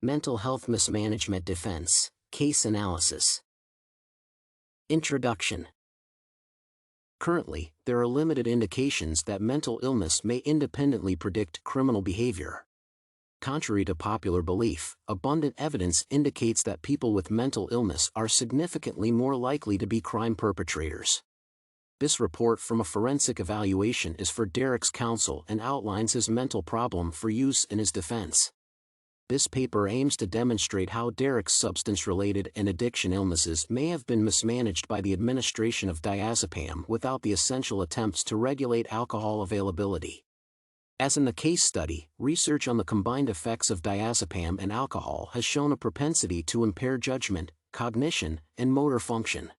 Mental Health Mismanagement Defense, Case Analysis. Introduction. Currently, there are limited indications that mental illness may independently predict criminal behavior. Contrary to popular belief, abundant evidence indicates that people with mental illness are significantly more likely to be crime perpetrators. This report from a forensic evaluation is for Derek's counsel and outlines his mental problem for use in his defense. This paper aims to demonstrate how Derek's substance-related and addiction illnesses may have been mismanaged by the administration of diazepam without the essential attempts to regulate alcohol availability. As in the case study, research on the combined effects of diazepam and alcohol has shown a propensity to impair judgment, cognition, and motor function.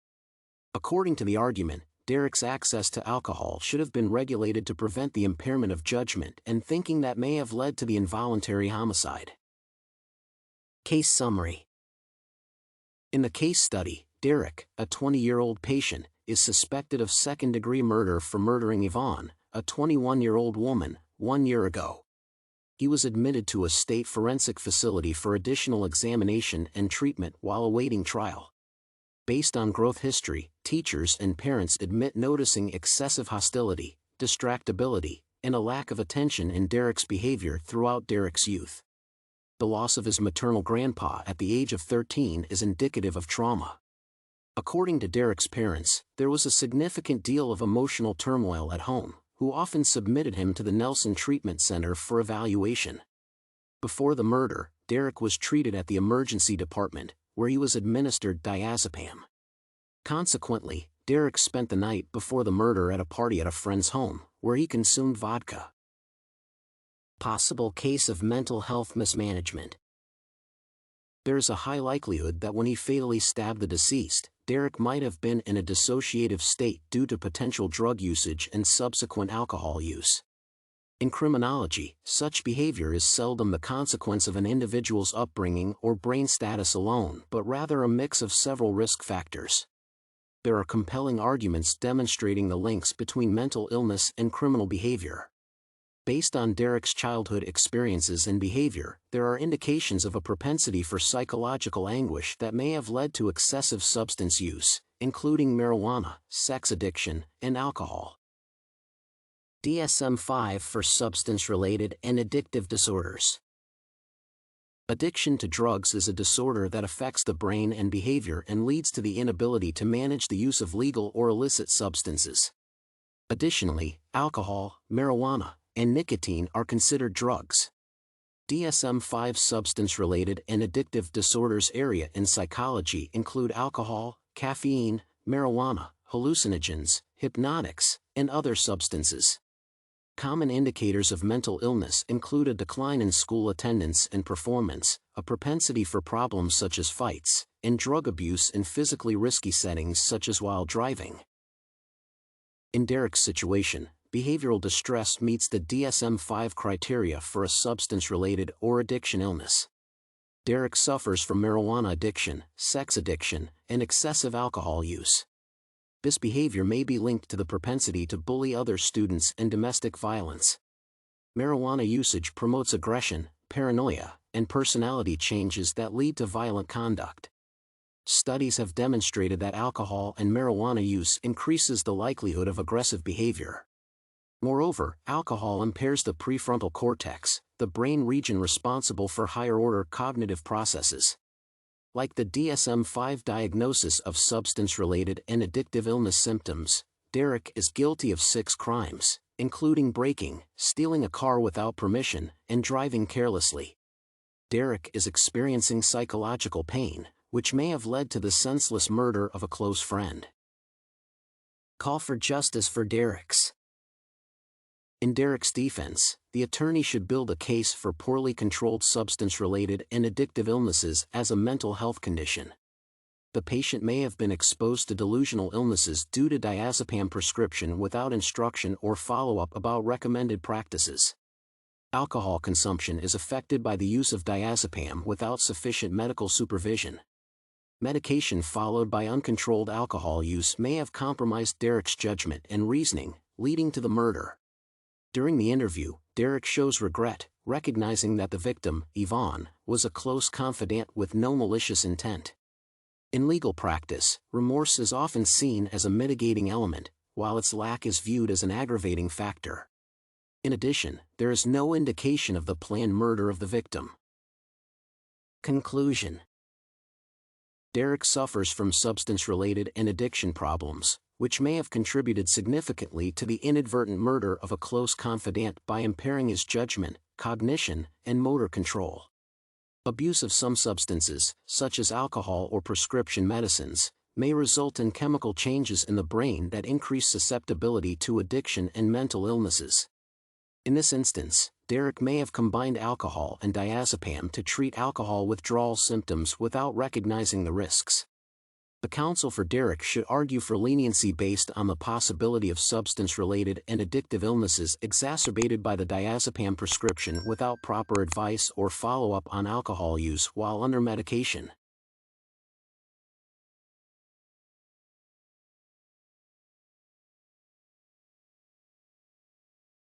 According to the argument, Derek's access to alcohol should have been regulated to prevent the impairment of judgment and thinking that may have led to the involuntary homicide. Case summary. In the case study, Derek, a 20-year-old patient, is suspected of second-degree murder for murdering Yvonne, a 21-year-old woman, 1 year ago. He was admitted to a state forensic facility for additional examination and treatment while awaiting trial. Based on growth history, teachers and parents admit noticing excessive hostility, distractibility, and a lack of attention in Derek's behavior throughout Derek's youth. The loss of his maternal grandpa at the age of 13 is indicative of trauma. According to Derek's parents, there was a significant deal of emotional turmoil at home, who often submitted him to the Nelson Treatment Center for evaluation. Before the murder, Derek was treated at the emergency department, where he was administered diazepam. Consequently, Derek spent the night before the murder at a party at a friend's home, where he consumed vodka. Possible case of mental health mismanagement. There is a high likelihood that when he fatally stabbed the deceased, Derek might have been in a dissociative state due to potential drug usage and subsequent alcohol use. In criminology, such behavior is seldom the consequence of an individual's upbringing or brain status alone, but rather a mix of several risk factors. There are compelling arguments demonstrating the links between mental illness and criminal behavior. Based on Derek's childhood experiences and behavior, there are indications of a propensity for psychological anguish that may have led to excessive substance use, including marijuana, sex addiction, and alcohol. DSM-5 for substance-related and addictive disorders. Addiction to drugs is a disorder that affects the brain and behavior and leads to the inability to manage the use of legal or illicit substances. Additionally, alcohol, marijuana, and nicotine are considered drugs. DSM-5 substance-related and addictive disorders area in psychology include alcohol, caffeine, marijuana, hallucinogens, hypnotics, and other substances. Common indicators of mental illness include a decline in school attendance and performance, a propensity for problems such as fights, and drug abuse in physically risky settings such as while driving. In Derek's situation, behavioral distress meets the DSM-5 criteria for a substance-related or addiction illness. Derek suffers from marijuana addiction, sex addiction, and excessive alcohol use. This behavior may be linked to the propensity to bully other students and domestic violence. Marijuana usage promotes aggression, paranoia, and personality changes that lead to violent conduct. Studies have demonstrated that alcohol and marijuana use increases the likelihood of aggressive behavior. Moreover, alcohol impairs the prefrontal cortex, the brain region responsible for higher-order cognitive processes. Like the DSM-5 diagnosis of substance-related and addictive illness symptoms, Derek is guilty of 6 crimes, including breaking, stealing a car without permission, and driving carelessly. Derek is experiencing psychological pain, which may have led to the senseless murder of a close friend. Call for justice for Derek's. In Derek's defense, the attorney should build a case for poorly controlled substance-related and addictive illnesses as a mental health condition. The patient may have been exposed to delusional illnesses due to diazepam prescription without instruction or follow-up about recommended practices. Alcohol consumption is affected by the use of diazepam without sufficient medical supervision. Medication followed by uncontrolled alcohol use may have compromised Derek's judgment and reasoning, leading to the murder. During the interview, Derek shows regret, recognizing that the victim, Yvonne, was a close confidant with no malicious intent. In legal practice, remorse is often seen as a mitigating element, while its lack is viewed as an aggravating factor. In addition, there is no indication of the planned murder of the victim. Conclusion: Derek suffers from substance-related and addiction problems, which may have contributed significantly to the inadvertent murder of a close confidant by impairing his judgment, cognition, and motor control. Abuse of some substances, such as alcohol or prescription medicines, may result in chemical changes in the brain that increase susceptibility to addiction and mental illnesses. In this instance, Derek may have combined alcohol and diazepam to treat alcohol withdrawal symptoms without recognizing the risks. The counsel for Derek should argue for leniency based on the possibility of substance-related and addictive illnesses exacerbated by the diazepam prescription without proper advice or follow-up on alcohol use while under medication.